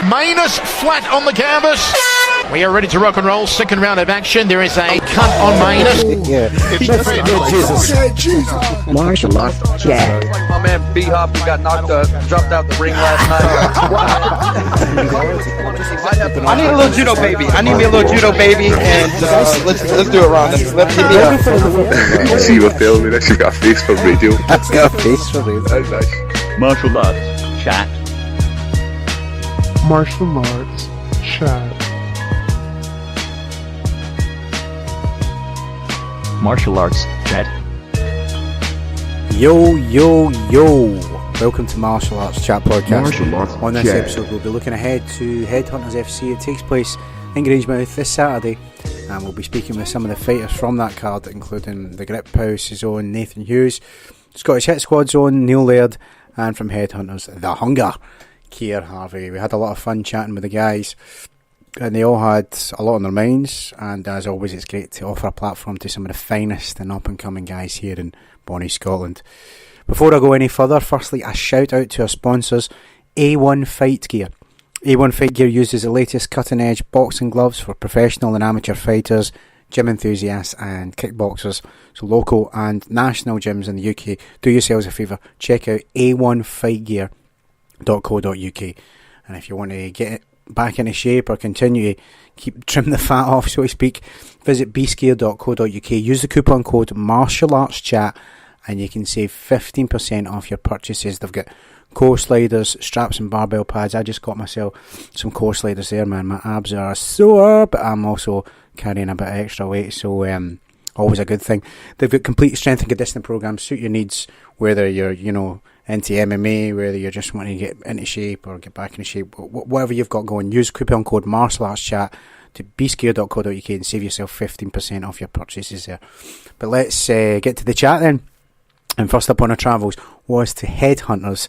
Manus flat on the canvas. We are ready to rock and roll. Second round of action. There is a cut on Manus. Jesus. Martial arts chat. My man B-Hop, who got dropped out the ring last night. I need a little judo baby. I need me a little judo baby, and let's do it, Ron. Let's hit me up. I see you were filming this. You got a face for radio. That's got a face for radio. That's nice. Martial arts chat. Martial arts chat. Martial arts chat. Yo. Welcome to Martial Arts Chat Podcast. On this episode, we'll be looking ahead to Headhunters FC. It takes place in Grangemouth this Saturday, and we'll be speaking with some of the fighters from that card, including the Griphouse own Nathan Hughes, Scottish Hit Squad's own Neil Laird, and from Headhunters, The Hunger, Keir Harvie. We had a lot of fun chatting with the guys, and they all had a lot on their minds, and as always, it's great to offer a platform to some of the finest and up-and-coming guys here in Bonnie, Scotland. Before I go any further, firstly, a shout out to our sponsors, A1 Fight Gear. A1 Fight Gear uses the latest cutting-edge boxing gloves for professional and amateur fighters, gym enthusiasts and kickboxers. So local and national gyms in the UK, do yourselves a favour, check out a1fightgear.co.uk. And if you want to get it back into shape or continue to trim the fat off, so to speak, visit beastgear.co.uk. Use the coupon code MartialArtsChat and you can save 15% off your purchases. They've got core sliders, straps and barbell pads. I just got myself some core sliders there, man. My abs are sore, but I'm also carrying a bit of extra weight, so always a good thing. They've got complete strength and conditioning programs, suit your needs, whether you're, into MMA, whether you're just wanting to get into shape or get back into shape, whatever you've got going. Use coupon code MartialArtsChat to beastgear.co.uk and save yourself 15% off your purchases there. But let's get to the chat then. And first up on our travels was to Headhunters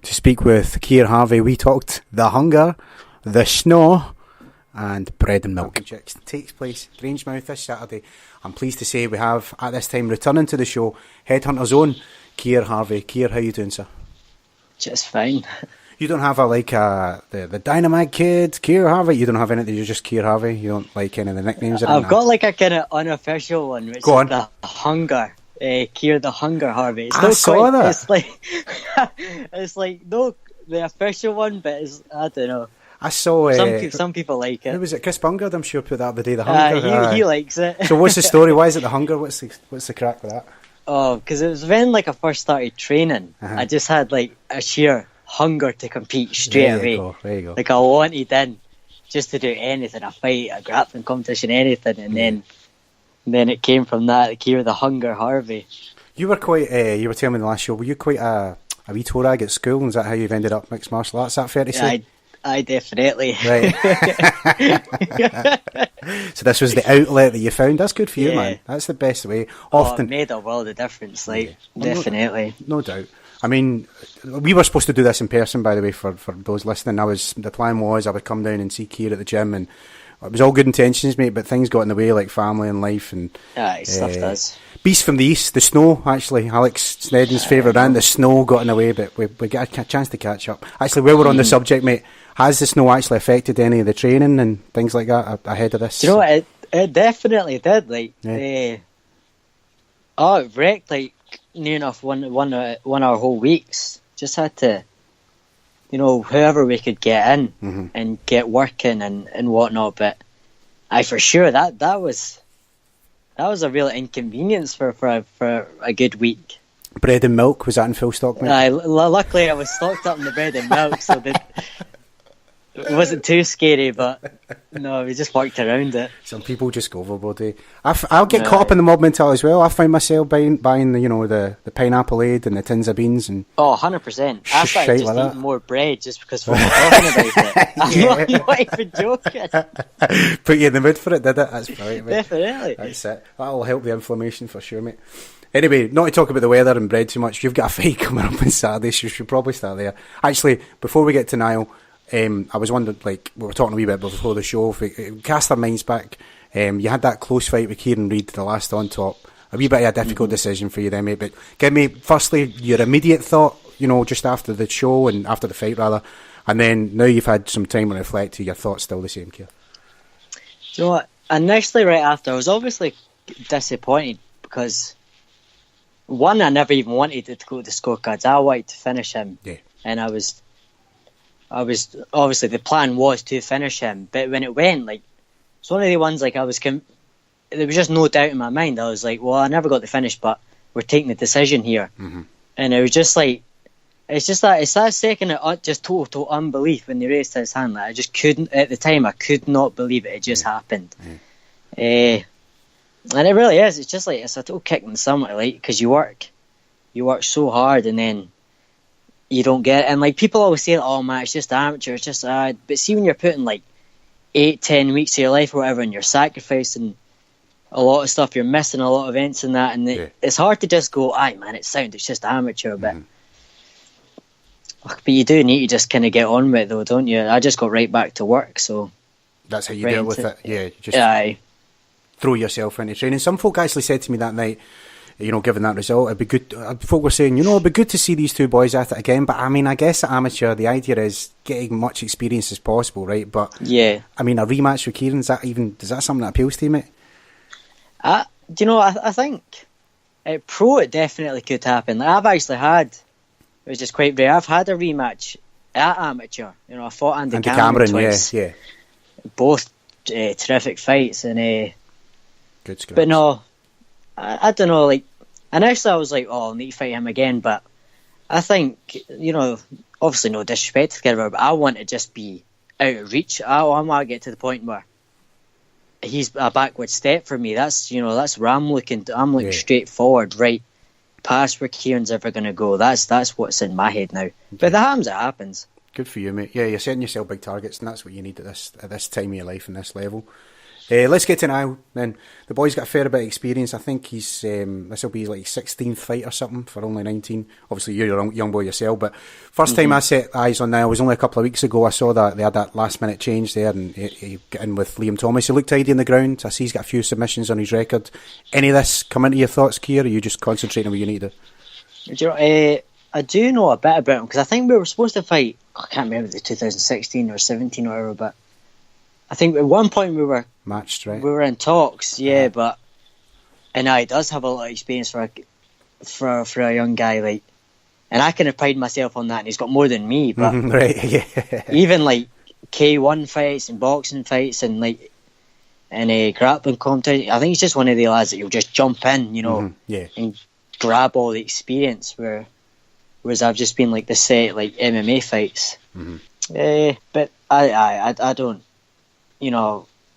to speak with Keir Harvie. We talked The Hunger, The Snow, and Bread and Milk. Chicks takes place Grangemouth this Saturday. I'm pleased to say we have at this time returning to the show Headhunters' own Keir Harvie. Keir, how you doing, sir? Just fine. You don't have the Dynamite Kid, Keir Harvie. You don't have anything. You're just Keir Harvie. You don't like any of the nicknames. I've got like a kind of unofficial one, which is The Hunger. Keir the Hunger Harvie. It's I saw that. It's like it's like no the official one, but it's, I don't know. I saw some people like it. Who was it? Chris Bungard, I'm sure, put that the day. The Hunger. He likes it. So what's the story? Why is it The Hunger? What's the crack with that? Oh, because it was when I first started training. I just had like a sheer hunger to compete straight away. There you go. Like I wanted in just to do anything, a fight, a grappling competition, anything, and then it came from that. Keir the Hunger Harvie. You were quite. You were telling me in the last show. Were you quite a wee toe rag at school? And is that how you've ended up mixed martial arts? Is that fair to say? I definitely. Right. So this was the outlet that you found. That's good for you, man. That's the best way. Often it made a world of difference. Definitely. No doubt. I mean, we were supposed to do this in person, by the way, for those listening. The plan was I would come down and see Keir at the gym, and it was all good intentions, mate, but things got in the way, like family and life, and stuff does. Beast from the East, The Snow, actually, Alex Snedden's favourite band, The Snow, got in the way, but we got a chance to catch up. Actually, while we're on the subject, mate, has the snow actually affected any of the training and things like that ahead of this? Do you know what? It definitely did. It wrecked near enough one our whole weeks. Just had to, whoever we could get in and get working and whatnot. But for sure that was a real inconvenience for a good week. Bread and milk, was that in full stock, mate? Luckily I was stocked up in the bread and milk, so that it wasn't too scary, but no, we just worked around it. Some people just go overboard. I'll get caught up in the mob mentality as well. I find myself buying the pineapple aid and the tins of beans and 100%. I started just eating more bread just because we were talking about it. I'm not even joking. Put you in the mood for it, did it? That's brilliant, mate. Definitely. That's it. That'll help the inflammation for sure, mate. Anyway, not to talk about the weather and bread too much. You've got a fight coming up on Saturday, so you should probably start there. Actually, before we get to Niall, I was wondering, we were talking a wee bit before the show, if we cast our minds back, you had that close fight with Kieran Reid, the last on top. A wee bit of a difficult decision for you then, mate, but give me, firstly, your immediate thought, just after the show and after the fight, rather, And then now you've had some time to reflect. Your thoughts still the same, Keir? Do you know what? Initially, right after, I was obviously disappointed because one, I never even wanted it to go to the scorecards. I wanted to finish him, and I was obviously the plan was to finish him. But when it went, like, it's one of the ones like there was just no doubt in my mind. I was like, well, I never got the finish, but we're taking the decision here, and it was just like. It's that second of just total unbelief when they raised his hand. Like, I just couldn't, at the time, I could not believe it. It just happened. And it really is. It's just like, it's a total kick in the stomach, like, because you work so hard and then you don't get it. And like, people always say, oh man, it's just amateur, it's just, but see when you're putting like 8-10 weeks of your life or whatever and you're sacrificing a lot of stuff, you're missing a lot of events and that, and it's hard to just go, aye man, it's just amateur, but you do need to just kind of get on with it though, don't you? I just got right back to work, so... That's how you dealt with it? Yeah, you just throw yourself into training. Some folk actually said to me that night, given that result, it'd be good... folk were saying, it'd be good to see these two boys at it again, but I mean, I guess at amateur, the idea is getting much experience as possible, right? But, I mean, a rematch with Kieran, is that something that appeals to you, mate? I think at pro it definitely could happen. Like, I've actually had... It was just quite rare. I've had a rematch at amateur. I fought Andy Cameron twice. Yeah. Both terrific fights. And good scraps. But no, I don't know. Like, initially I was like, oh, I'll need to fight him again. But I think, obviously no disrespect to Kerber, but I want to just be out of reach. I want to get to the point where he's a backward step for me. That's where I'm looking. I'm looking straight forward, right past where Kieran's ever going to go. That's what's in my head now. But if it happens, it happens. Good for you, mate. Yeah, you're setting yourself big targets, and that's what you need at this time of your life and this level. Let's get to Niall then. The boy's got a fair bit of experience. I think he's this will be like 16th fight or something for only 19. Obviously, you're a young boy yourself, but first time I set eyes on Niall was only a couple of weeks ago. I saw that they had that last minute change there, and he got in with Liam Thomas. He looked tidy on the ground. I see he's got a few submissions on his record. Any of this come into your thoughts, Keir, or are you just concentrating on what you need to do? I do know a bit about him because I think we were supposed to fight. I can't remember the 2016 or 17 or whatever, but I think at one point we were matched, right? We were in talks, but he does have a lot of experience for a young guy, like, and I kind of pride myself on that. And he's got more than me, but even like K1 fights and boxing fights and like a grappling competition, I think he's just one of the lads that you'll just jump in, and grab all the experience. Whereas I've just been like the set like MMA fights, but I don't.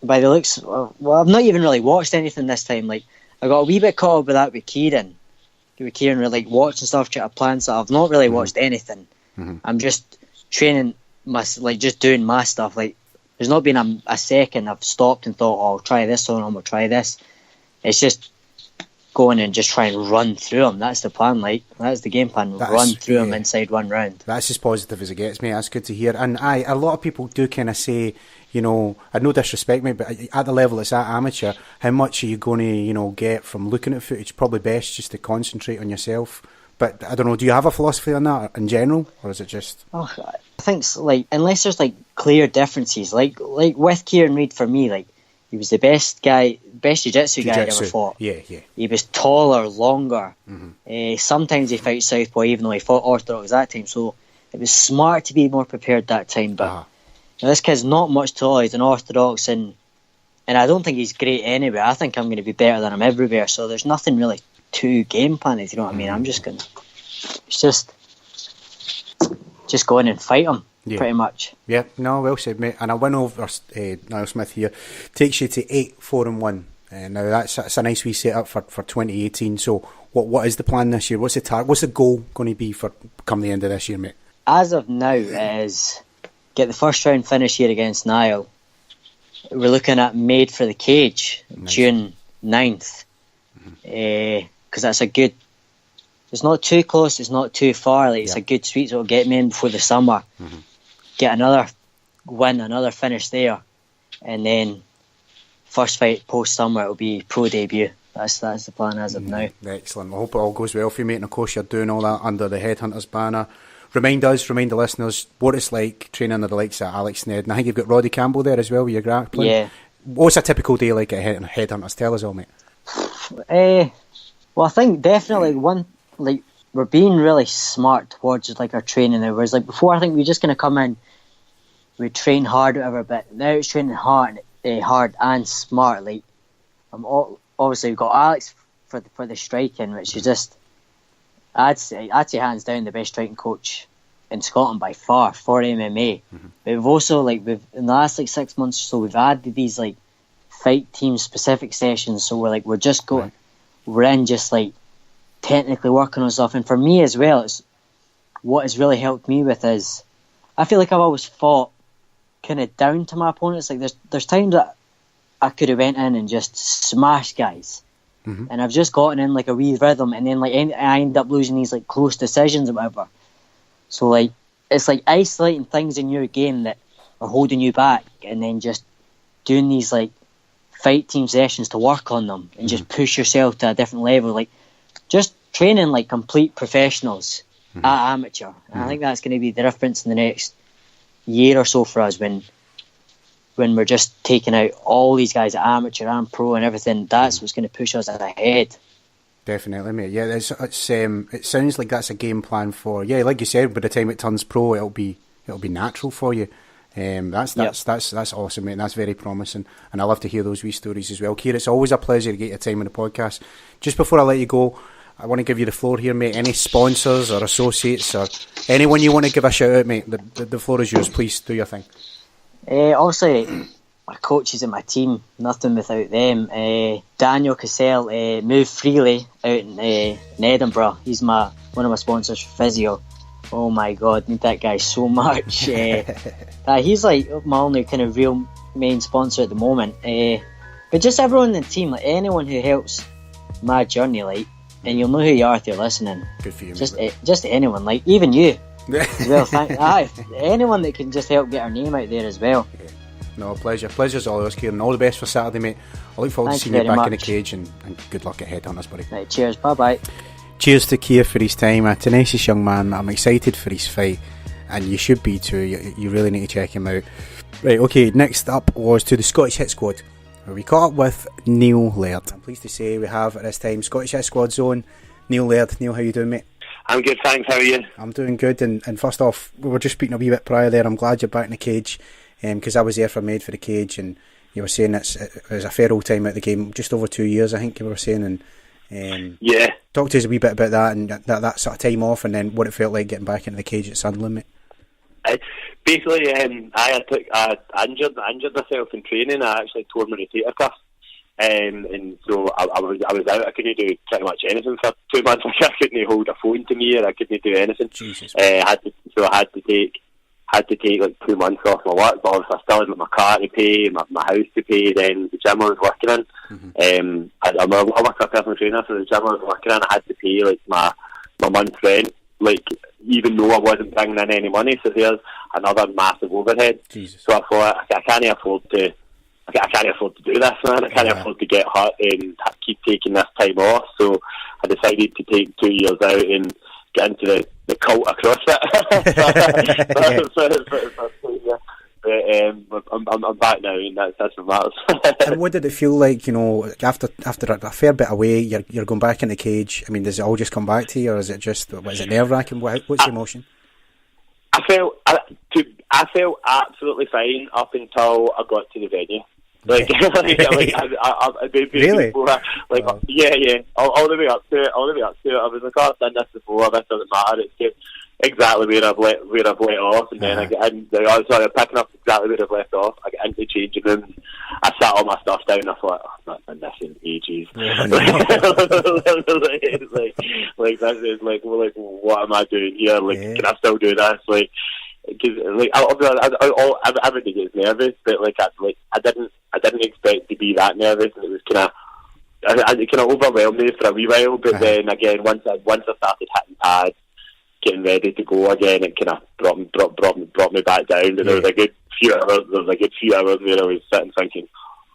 By the looks, well, I've not even really watched anything this time. Like, I got a wee bit caught up with that with Kieran. We're like watching stuff, trying to plan stuff. I've not really watched anything. I'm just training just doing my stuff. Like, there's not been a second I've stopped and thought, oh, I'll try this on, I'll try this. It's just going and just try and run through them. That's the plan, like. That's the game plan. Run through them inside one round. That's as positive as it gets, mate. That's good to hear. And a lot of people do kind of say, I no disrespect, mate, but at the level it's at amateur, how much are you going to, get from looking at footage? Probably best just to concentrate on yourself. But I don't know, do you have a philosophy on that in general, or is it just... I think, like, unless there's, like, clear differences, like with Kieran Reid, for me, like, he was the best jiu-jitsu guy I ever fought. Yeah. He was taller, longer. Sometimes he fights southpaw, even though he fought orthodox that time. So it was smart to be more prepared that time. But this kid's not much taller. He's an orthodox, and I don't think he's great anywhere. I think I'm going to be better than him everywhere. So there's nothing really to game plan. If you know what I mean, I'm just going to. It's just go in and fight him. Yeah. Pretty much. Yeah, no, well said, mate. And a win over Niall Smith here takes you to 8-4-1. Now that's a nice wee setup for 2018. So what is the plan this year? What's the target? What's the goal going to be for come the end of this year, mate? As of now, it is get the first round finish here against Niall. We're looking at Made for the Cage, June 9th. Because that's a good... It's not too close, it's not too far. Like, it's a good sweet spot. Get me in before the summer. Get another win, another finish there. And then first fight post-summer, it'll be pro debut. That's the plan as of now. Excellent. I hope it all goes well for you, mate. And of course, you're doing all that under the Headhunters banner. remind the listeners what it's like training under the likes of Alex Ned, and I think you've got Roddy Campbell there as well with your grappling. Yeah. What's a typical day like at Headhunters? Tell us all, mate. Well, I think definitely we're being really smart towards like our training now. Whereas like before, I think we just gonna come in, we train hard, whatever. But now it's training hard and smart. Like obviously we've got Alex for the striking, which is just I'd say hands down the best striking coach in Scotland by far for MMA. Mm-hmm. But we've also in the last 6 months or so we've added these like fight team specific sessions. So we're just going, we're in just like technically working on stuff. And for me as well, it's what has really helped me with is I feel like I've always fought kind of down to my opponents. Like there's times that I could have went in and just smashed guys. Mm-hmm. And I've just gotten in like a wee rhythm, and then like I end up losing these like close decisions or whatever. So like it's like isolating things in your game that are holding you back, and then just doing these like fight team sessions to work on them and just push yourself to a different level. Like just training like complete professionals at amateur. And I think that's going to be the difference in the next year or so for us when we're just taking out all these guys at amateur and pro and everything. That's what's going to push us ahead. Definitely, mate. Yeah, it sounds like that's a game plan for. Yeah, like you said, by the time it turns pro, it'll be natural for you. That's awesome, mate. And that's very promising, and I love to hear those wee stories as well. Keir, it's always a pleasure to get your time on the podcast. Just before I let you go, I want to give you the floor here, mate. Any sponsors or associates or anyone you want to give a shout out, mate? The floor is yours. Please do your thing. Obviously, my coaches and my team, nothing without them. Daniel Cassell, Move Freely out in Edinburgh. He's one of my sponsors for physio. Oh my God, need that guy so much. He's like my only kind of real main sponsor at the moment. But just everyone in the team, like anyone who helps my journey, like, and you'll know who you are if you're listening. Good for you, just anyone, like even you. As well, anyone that can just help get our name out there as well. Yeah. No, pleasure's all ours, Kieran. All the best for Saturday, mate. I look forward to seeing you back in the cage, and good luck at Headhunters, buddy. Right, cheers, bye. Cheers to Keir for his time. A tenacious young man. I'm excited for his fight, and you should be too. You really need to check him out. Right, okay, next up was to the Scottish Hit Squad, where we caught up with Neil Laird. I'm pleased to say we have at this time Scottish Hit Squad Zone Neil Laird. Neil, how you doing, mate? I'm good, thanks. How are you? I'm doing good, and first off, we were just speaking a wee bit prior there. I'm glad you're back in the cage, because I was there for Made for the Cage, and you were saying it was a fair old time out the game, just over 2 years, I think you were saying, and yeah. Talk to us a wee bit about that, and that sort of time off, and then what it felt like getting back into the cage at Sunderland, mate. Basically, I injured myself in training. I actually tore my rotator cuff. And so I was out. I couldn't do pretty much anything for 2 months. I couldn't hold a phone to me, or I couldn't do anything. Jesus. I had to take like 2 months off my work. But obviously I still had my car to pay, my house to pay. Then the gym I was working in. I work for a personal trainer, so the gym I was working in, I had to pay like my month's rent. Like even though I wasn't bringing in any money, so there's another massive overhead. Jesus. So I thought I can't afford to do this, man. I can't afford to get hurt and keep taking this time off. So I decided to take 2 years out and get into the cult of CrossFit. I'm back now, and that's what matters. And what did it feel like, after a fair bit away, you're going back in the cage? I mean, does it all just come back to you, or is it nerve-wracking? What's the emotion? I felt absolutely fine up until I got to the venue. Really? Before, yeah. All the way up to it. I was like, I've done this before. This doesn't matter. It's just exactly where I've let off, and then I get in. Picking up exactly where I've left off. I get into the changing room. I sat all my stuff down. I thought, I'm not done this in ages. What am I doing here? Can I still do this? Because everybody gets nervous, but I didn't expect to be that nervous, and it was it kind of overwhelmed me for a wee while. But then again, once I started hitting pads, getting ready to go again, it kind of brought me back down. And there was a good few hours where I was sitting thinking,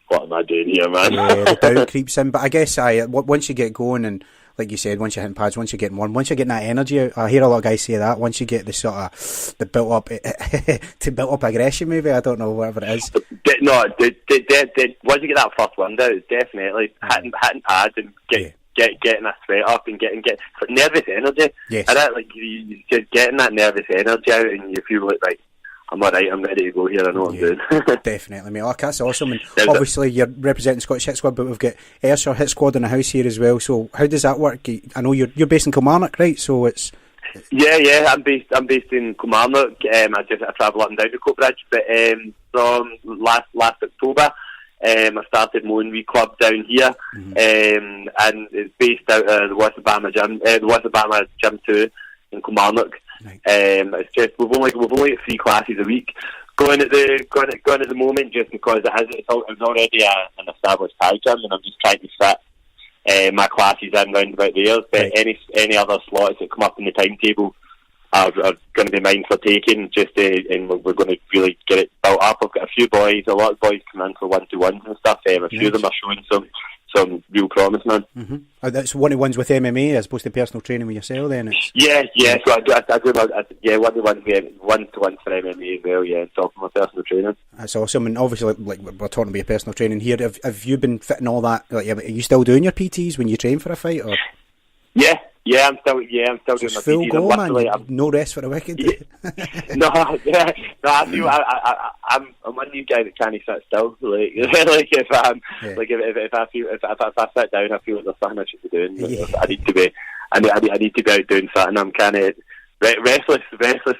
what am I doing here, man? Yeah, the doubt creeps in. But I guess once you get going, and like you said, once you're hitting pads, once you're getting warm, once you're getting that energy out, I hear a lot of guys say that, once you get the sort of, the built up, to built up aggression maybe, I don't know, whatever it is. No, once you get that first wind out, definitely hitting pads and getting a sweat up and getting nervous energy. Yes. And that, like, you just getting that nervous energy out and you feel like I'm alright, I'm ready to go here, I know what I'm doing. Definitely, mate. Like, that's awesome. And obviously, you're representing Scottish Hit Squad, but we've got Ayrshire Hit Squad in the house here as well. So, how does that work? I know you're based in Kilmarnock, right? So it's yeah. I'm based in Kilmarnock. I travel up and down to Coatbridge, but from last October, I started my own wee club down here, and it's based out of the West Alabama Gym 2 in Kilmarnock. Right. It's just we've only got 3 classes a week going at the moment, just because it's already an established tag gym, and I'm just trying to fit my classes in round about there. But any other slots that come up in the timetable are going to be mine for taking. And we're going to really get it built up. I've got a lot of boys come in for 1-to-1s and stuff. A few of them are showing some real promise, man. That's 1-to-1s with MMA as opposed to personal training with yourself, then? Yeah. So I do 1-to-1 for MMA as well. Yeah, on top of my personal training. That's awesome. And obviously, like we're talking about your personal training here. Have you been fitting all that? Like, are you still doing your PTs when you train for a fight? Or? Yeah, I'm still doing my full PTs. go, man. No rest for the wicked. No. I feel I'm one of these guys that can't sit still. Like if I sit down, I feel like there's something I should be doing. Yeah. I need to be out doing something. I'm kind of restless,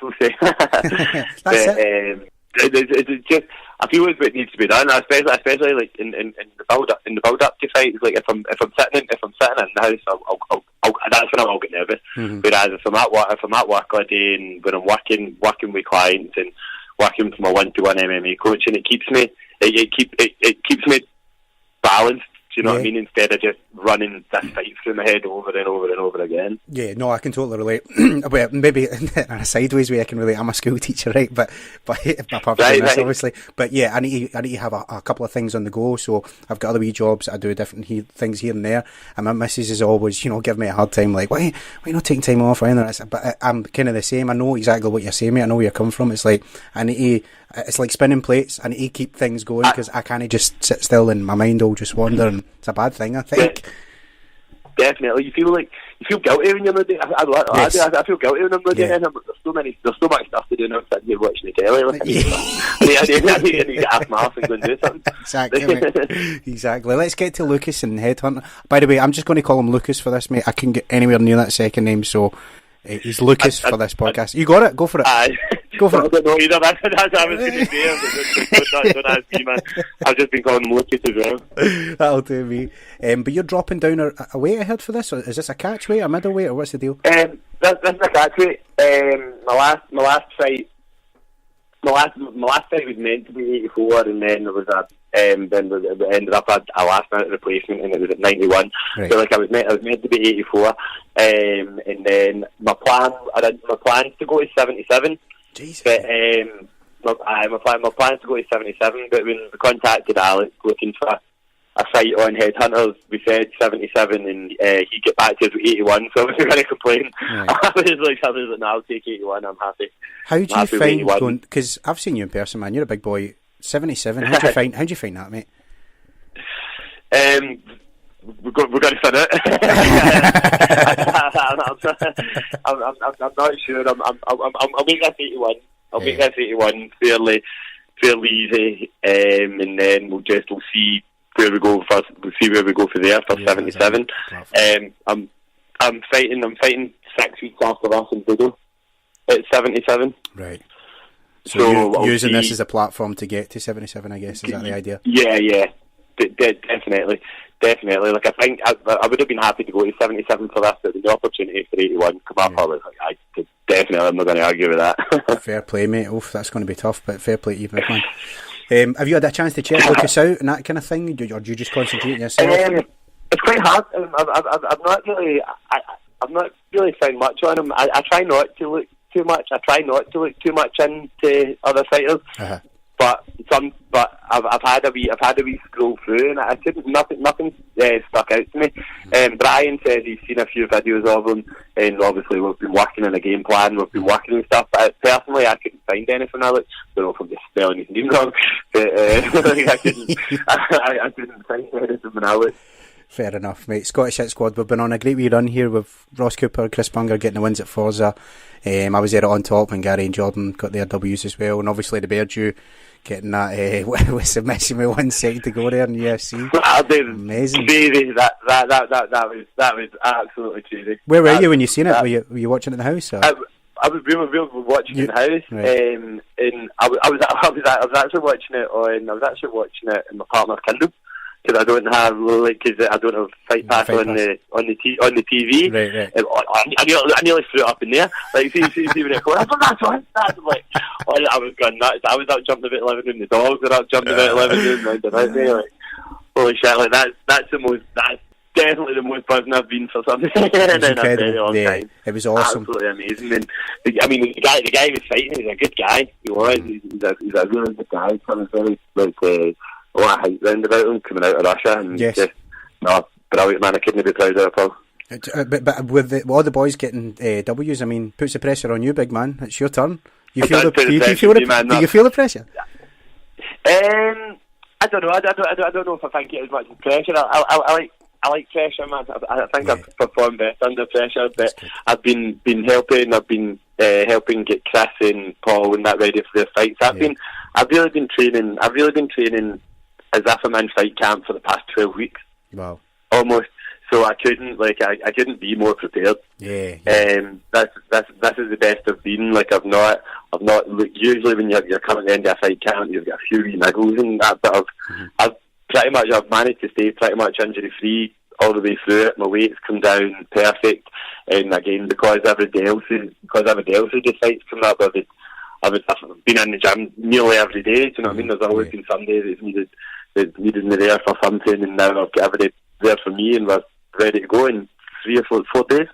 we'll say. That's it. It's just, I feel it's what needs to be done, especially like in the build up to fights. Like if I'm sitting in the house, that's when I'll get nervous. Whereas if I'm at work all day and when I'm working with clients and working for my 1-to-1 MMA coaching, it keeps me balanced. Do you know what I mean? Instead of just running this fight through my head over and over and over again. Yeah, no, I can totally relate. Well, maybe in a sideways way I can relate. I'm a school teacher, right? But apart from this, obviously. But yeah, I need to have a couple of things on the go. So I've got other wee jobs. I do different things here and there. And my missus is always, giving me a hard time, like, why you not taking time off or anything? But I'm kind of the same. I know exactly what you're saying, mate. I know where you're coming from. It's like it's like spinning plates. I need to keep things going because I can't just sit still and my mind will just wander, and it's a bad thing, I think. Definitely, you feel guilty when you're not doing. I feel guilty when I'm not doing anything. There's so much stuff to do now. Sitting here watching the telly. Like, I need to get off my ass and go and do something. Exactly, mate. Exactly. Let's get to Lucas and Headhunter. By the way, I'm just going to call him Lucas for this, mate. I couldn't get anywhere near that second name, so he's Lucas for this podcast. You got it? Go for it. Go for it. I don't know either. That's what I was going to say. Don't ask me, man. I've just been calling him Lucas as well. That'll do me. But you're dropping down a weight ahead for this? Or is this a catch weight, a middleweight, or what's the deal? This is a catch weight. My last fight was meant to be 84, and then there was we ended up at a last minute replacement, and it was at 91. Right. So like I was meant to be 84, and then my plan is to go to 77. Jesus. But my plan is to go to 77. But when we contacted Alex looking for a fight on Headhunters, we said 77, and he got back to us with 81. So I wasn't going to complain. Right. I was like, no, I'll take 81. I'm happy. How do you find going? Because I've seen you in person, man. You're a big boy. 77. How do you find that, mate? We're going to fin it. I'm not sure. I'll make that 81. I'll make that 81 fairly easy, and then we'll see where we go first. We'll see where we go for there for 77. I'm fighting 6 weeks after that in Dodo at 77. Right. So you're using this as a platform to get to 77, I guess. Is that the idea? Yeah. Definitely. Like I think I would have been happy to go to 77 for this, but the opportunity for 81 come up. I was like, I'm not going to argue with that. Fair play, mate. Oof, that's going to be tough, but fair play to you, big man. Have you had a chance to check Lucas out and that kind of thing, or do you just concentrate on yourself? It's quite hard. I've not really found much on him. I try not to look too much. I try not to look too much into other fighters. But I've had a wee scroll through, and I couldn't nothing stuck out to me. Brian says he's seen a few videos of him, and obviously we've been working on a game plan, we've been working on stuff. But personally, I couldn't find anything. I don't know if I'm just spelling his name wrong, but I couldn't find anything when I looked. Fair enough, mate. Scottish Hit Squad, we've been on a great wee run here with Ross Cooper, Chris Bunger getting the wins at Forza. I was there on top when Gary and Jordan got their W's as well, and obviously the Bear Jew getting that with submission with 1 second to go there in the UFC. Amazing. Crazy. That was absolutely crazy. Where were you when you seen it? Were you watching it in the house? Or? We were watching it in the house, right. and I was actually watching it in my partner's Kindle. Because I don't have Fight Pass on the TV. Right. I nearly threw it up in there. Like see when it goes, that's like I was going nuts. I was out jumping about living room. The dogs were out jumping about living room. Like, holy shit! Like that's definitely the most buzzing I've been for something in a very long time. It was awesome. Absolutely amazing. And the guy he was fighting, he's a good guy. He was. He's a really good guy. Something very a lot of hype round about him coming out of Russia, and brilliant man. I couldn't be prouder of him. But with all the boys getting W's, I mean, puts the pressure on you, big man. It's your turn. Do you feel the pressure? I don't know. I don't know if I think it as much as pressure. I like pressure, man. I think I've performed best under pressure, but I've been helping. I've been helping get Chris and Paul and that ready for their fights. I've really been training as if I'm in fight camp for the past 12 weeks. Wow. Almost. So I couldn't be more prepared. Yeah. This is the best I've been. Like I've not. Like, usually when you're coming to the end of a fight camp, you've got a few wee niggles and that. But I've managed to stay pretty much injury free all the way through it. My weight's come down perfect, and again because everybody else's the fights coming up, I've been in the gym nearly every day. Do you know what I mean? There's always been some days that's needed me there for something, and now I've got everybody there for me, and we're ready to go in 3 or 4 days.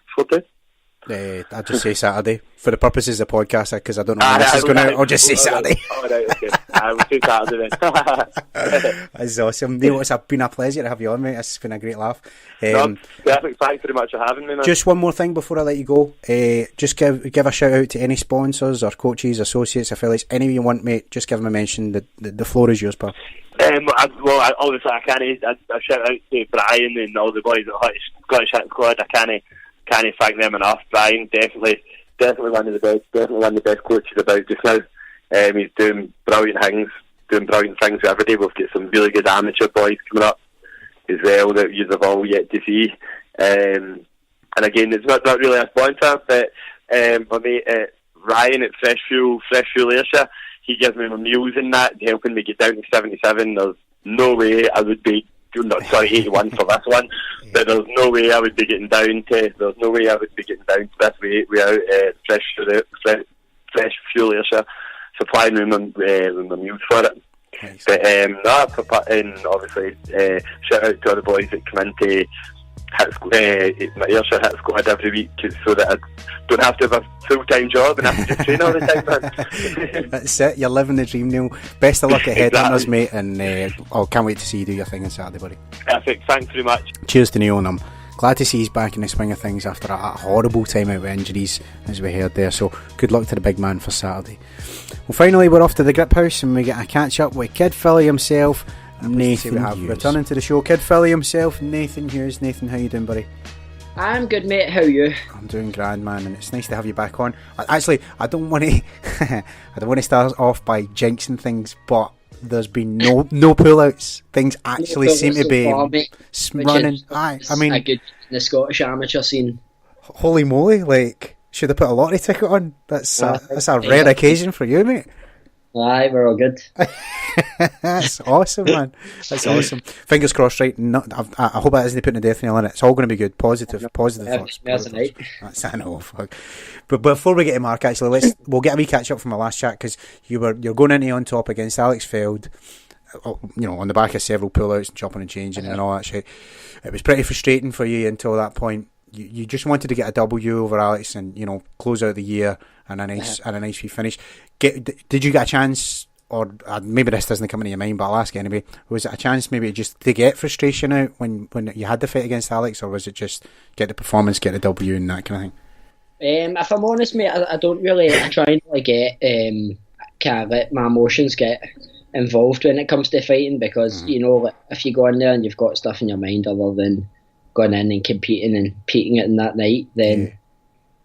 I'll just say Saturday for the purposes of the podcast, because I don't know when this is going out. I'll just say Saturday. Alright, okay. We'll say Saturday then. That's awesome, Neil. It's been a pleasure to have you on, mate. It's been a great laugh. Perfect. Thanks very much for having me, man. Just one more thing before I let you go. Just give a shout out to any sponsors or coaches, associates, affiliates, any you want, mate. Just give them a mention. The floor is yours, pal. Obviously I shout out to Brian and all the boys at Scottish Hit Squad. I can't thank them enough. Brian, definitely one of the best coaches about just now. He's doing brilliant things every day. We've got some really good amateur boys coming up as well that you've all yet to see. And again, it's not really a sponsor, but my mate Ryan at Fresh Fuel Ayrshire, he gives me my meals in that, helping me get down to 77. There's no way I would be 81 for this one, but there's no way I would be getting down to this weight without Fresh Fuel Ayrshire supplying me with my meals for it. Nice. But and obviously shout out to all the boys that come into my Ayrshire Hit Squad every week, so that I don't have to have a full-time job and have to just train all the time, man. That's it, you're living the dream, Neil. Best of luck at Headhunters, mate, and can't wait to see you do your thing on Saturday, buddy. Perfect, thanks very much. Cheers to Neil, and I'm glad to see he's back in the swing of things after a horrible time out with injuries, as we heard there, so good luck to the big man for Saturday. Well, finally we're off to the Griphouse and we get a catch up with Kid Philly himself, Nathan Hughes. Returning to the show, Kid Philly himself, Nathan Hughes. Nathan, how you doing, buddy? I'm good, mate. How are you? I'm doing grand, man, and it's nice to have you back on. Actually, I don't want to start off by jinxing things, but there's been no pullouts. Things actually seem to be running. I mean, a good the Scottish amateur scene. Holy moly! Like, should have put a lottery ticket on. That's a rare occasion for you, mate. Aye, we're all good. That's awesome, man. That's awesome. Fingers crossed, right? I hope that isn't putting a death nail in it. It's all going to be good. Positive thoughts. That's, I know, fuck. But before we get to Mark, actually, we'll get a wee catch up from our last chat, because you're going into on top against Alex Feld, on the back of several pullouts and chopping and changing and all that shit. It was pretty frustrating for you until that point. You just wanted to get a W over Alex and close out the year and a nice wee finish. Did you get a chance or maybe this doesn't come into your mind, but I'll ask anyway, was it a chance maybe just to get frustration out when you had the fight against Alex, or was it just get the performance, get the W and that kind of thing? If I'm honest, mate, I don't really. I try and like get kind of let my emotions get involved when it comes to fighting, because you know, like, if you go in there and you've got stuff in your mind other than going in and competing and peaking it in that night, then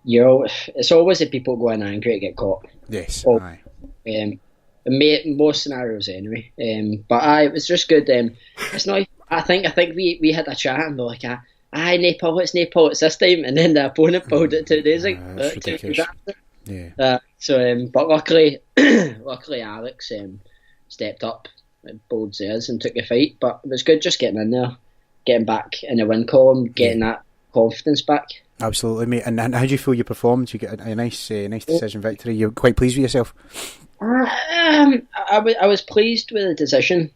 it's always the people going angry to get caught. Yes, aye. Most scenarios anyway. But it was just good. It's not. I think we had a chat and we're like, no pullets this time, and then the opponent pulled it 2 days ago. That's ridiculous. But luckily Alex stepped up and bowled theirs and took the fight. But it was good just getting in there, getting back in the win column, getting that confidence back. Absolutely, mate. And how do you feel you performed? You get a nice decision victory. You're quite pleased with yourself? I was pleased with the decision.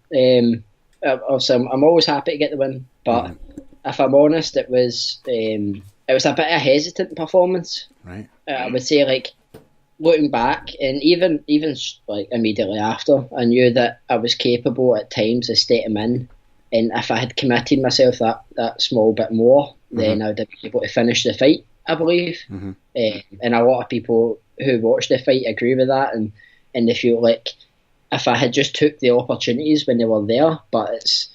Obviously, I'm always happy to get the win, but if I'm honest, it was a bit of a hesitant performance. Right. I would say, like, looking back, and even like immediately after, I knew that I was capable at times of staying them in, and if I had committed myself that small bit more, then I would have been able to finish the fight, I believe. And a lot of people who watched the fight agree with that, and they feel like if I had just took the opportunities when they were there, but it's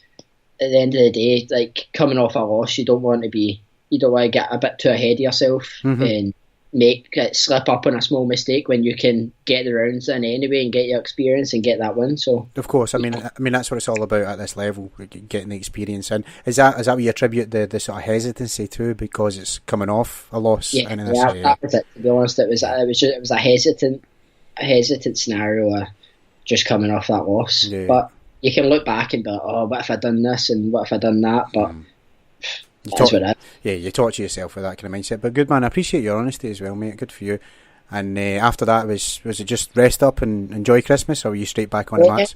at the end of the day, like, coming off a loss, you don't want to get a bit too ahead of yourself and slip up on a small mistake when you can get the rounds in anyway and get your experience and get that win. So of course, I mean that's what it's all about at this level, getting the experience in. Is that what you attribute the sort of hesitancy to, because it's coming off a loss? That was it. To be honest, it was a hesitant scenario, just coming off that loss. Yeah. But you can look back and be like, oh, what if I'd done this and what if I'd done that? But that's what it is. Yeah, you talk to yourself with that kind of mindset. But good, man, I appreciate your honesty as well, mate. Good for you. And after that, was it just rest up and enjoy Christmas, or were you straight back on the mats?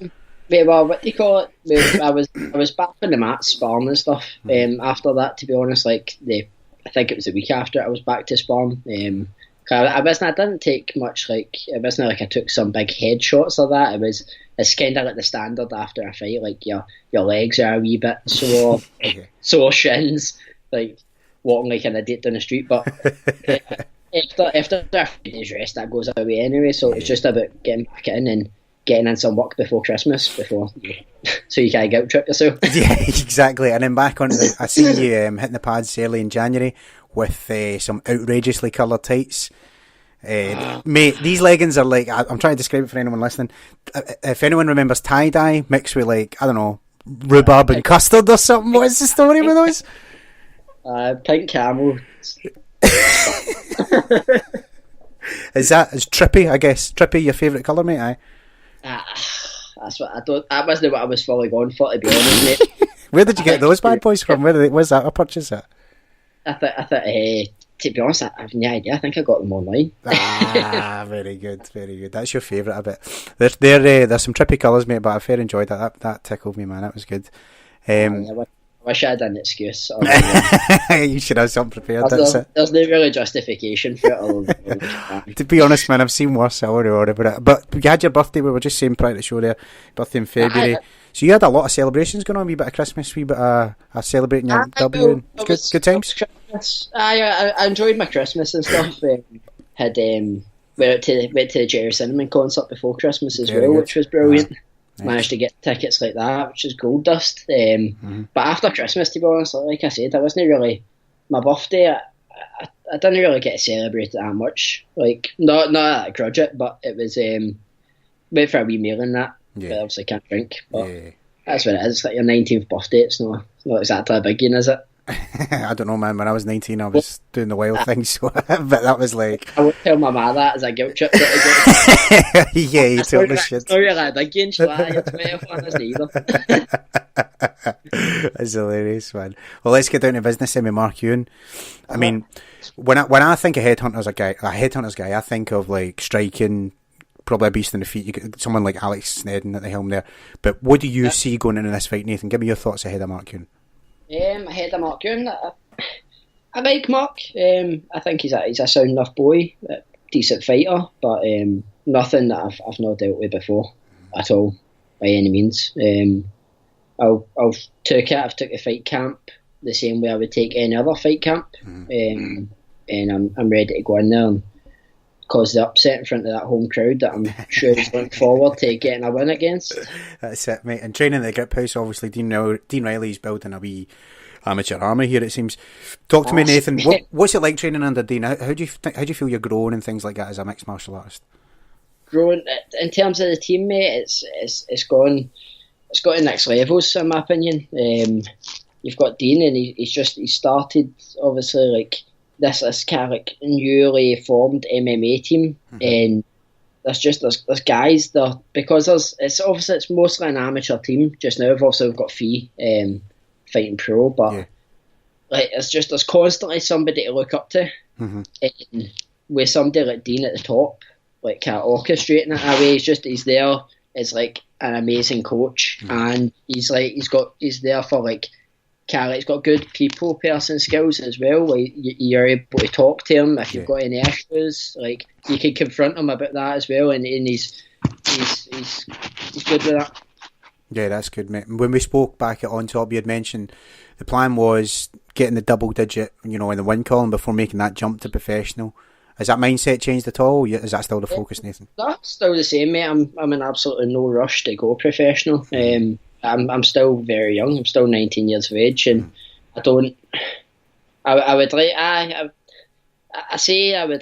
Well, what do you call it? I was back on the mats, sparring and stuff. After that, to be honest, like I think it was a week after I was back to sparring. I didn't take much, like, it wasn't like I took some big headshots or that. It's kind of like the standard after a fight, like your legs are a wee bit sore, sore shins, like walking like an idiot down the street. But after a few days rest, that goes away anyway. So it's just about getting back in and getting in some work before Christmas, so you can't guilt trip yourself. Yeah, exactly. And then back on I see you hitting the pads early in January with some outrageously coloured tights. Mate, these leggings are like, I'm trying to describe it for anyone listening. If anyone remembers tie-dye mixed with, like, I don't know, rhubarb and custard or something, what is the story with those? Pink camel. Is Trippy, I guess? Trippy your favourite colour, mate? Aye. That's what that wasn't what I was fully going for, to be honest, mate. Where did you get those bad boys from? Where's that? I purchased it. I thought, to be honest, I have no idea. I think I got them online. Very good, very good. That's your favourite, I bet. There's some trippy colours, mate, but I fair enjoyed that. That tickled me, man. That was good. I wish I had an excuse. You should have something prepared. There's no really justification for it. To be honest, man, I've seen worse. I already worry about it. But you had your birthday. We were just saying prior to the show there. Birthday in February. So you had a lot of celebrations going on. A wee bit of Christmas, wee bit of celebrating your W. Good times. I enjoyed my Christmas and stuff. Went to the Jerry Cinnamon concert before Christmas as well, which was brilliant. Nice. Managed to get tickets like that, which is gold dust. But after Christmas, to be honest, like I said, I wasn't really my birthday. I didn't really get to celebrate it that much. Like, not that I grudge it, but it was went for a wee meal and that. Yeah. But obviously can't drink. But that's what it is. It's like your 19th birthday. It's not exactly a big one, is it? I don't know, man. When I was 19, I was doing the wild thing, so but that was like. I would tell my ma that as a guilt trip. Yeah, you told me shit. It's not really a big one, so it's better for us neither. That's hilarious, man. Well, let's get down to business then with Mark Ewan. I mean, when I think of Headhunters guy, I think of like striking, probably a beast in the feet. You get someone like Alex Snedden at the helm there. But what do you see going into this fight, Nathan? Give me your thoughts ahead of Mark Ewan. Ahead of Mark Ewan, I like Mark. I think he's a sound enough boy, a decent fighter, but nothing that I've not dealt with before. at all by any means. I've took the fight camp the same way I would take any other fight camp, and I'm ready to go in there and cause the upset in front of that home crowd that I'm sure is looking forward to getting a win against. That's it, mate. And training at the Griphouse, obviously, Dean Riley's building a wee amateur army here, it seems. Talk to me, Nathan. What's it like training under Dean? How do you feel you're growing and things like that as a mixed martial artist? Growing in terms of the team, mate, it's gone to next levels in my opinion. You've got Dean, and he started obviously like this kind of like newly formed MMA team, and there's guys there because it's mostly an amateur team just now. We've got Fee fighting pro, but like there's constantly somebody to look up to, and with somebody like Dean at the top, like kind of orchestrating it away. He's there as like an amazing coach, and he's there for like kind of, he's got good people person skills as well. Like you're able to talk to him if you've got any issues. Like you can confront him about that as well, and he's good with that. Yeah, that's good, mate. When we spoke back at On Top, you had mentioned the plan was getting the double digit, in the win column before making that jump to professional. Has that mindset changed at all? Is that still the focus, Nathan? That's still the same, mate. I'm in absolutely no rush to go professional. I'm still very young. I'm still 19 years of age, and I would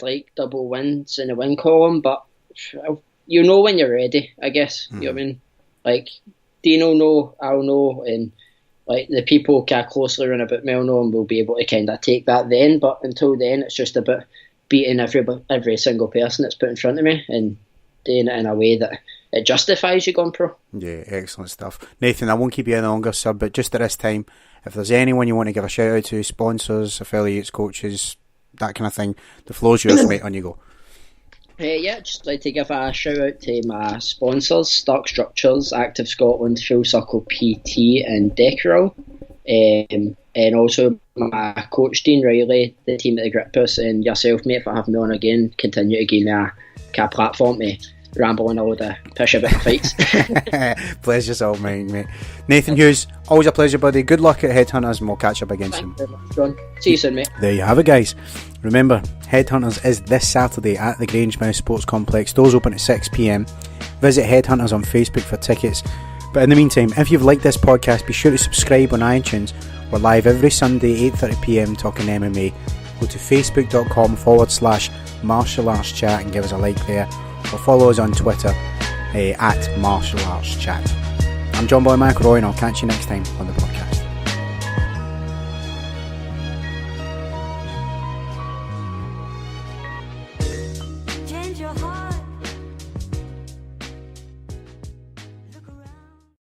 like double wins in the win column, but when you're ready, I guess. You know what I mean? Like Dean will know, I'll know, and like the people kind of closely around about me will know, and we'll be able to kind of take that then. But until then, it's just about beating every single person that's put in front of me and doing it in a way that it justifies you going pro. Yeah, excellent stuff. Nathan, I won't keep you any longer, sir, but just at this time, if there's anyone you want to give a shout out to, sponsors, affiliates, coaches, that kind of thing, the floor's yours, mate, on you go. Just like to give a shout out to my sponsors, Stark Structures, Active Scotland, Full Circle PT and Decorol, and also my coach Dean Riley, the team at the Griphouse, and yourself, mate, for having me on again. Continue to give me a platform to ramble on all the pish about fights. Pleasure's all mine, mate. Nathan Hughes, always a pleasure, buddy. Good luck at Headhunters, and we'll catch up again soon. Thanks very much, John. See you soon, mate. There you have it, guys. Remember, Headhunters is this Saturday at the Grangemouth Sports Complex. Doors open at 6 p.m. Visit Headhunters on Facebook for tickets. But in the meantime, if you've liked this podcast, be sure to subscribe on iTunes. We're live every Sunday, 8:30 p.m, talking MMA. Go to facebook.com/martial arts chat and give us a like there. Or follow us on Twitter at martial arts chat. I'm John Boy McElroy, and I'll catch you next time on the podcast.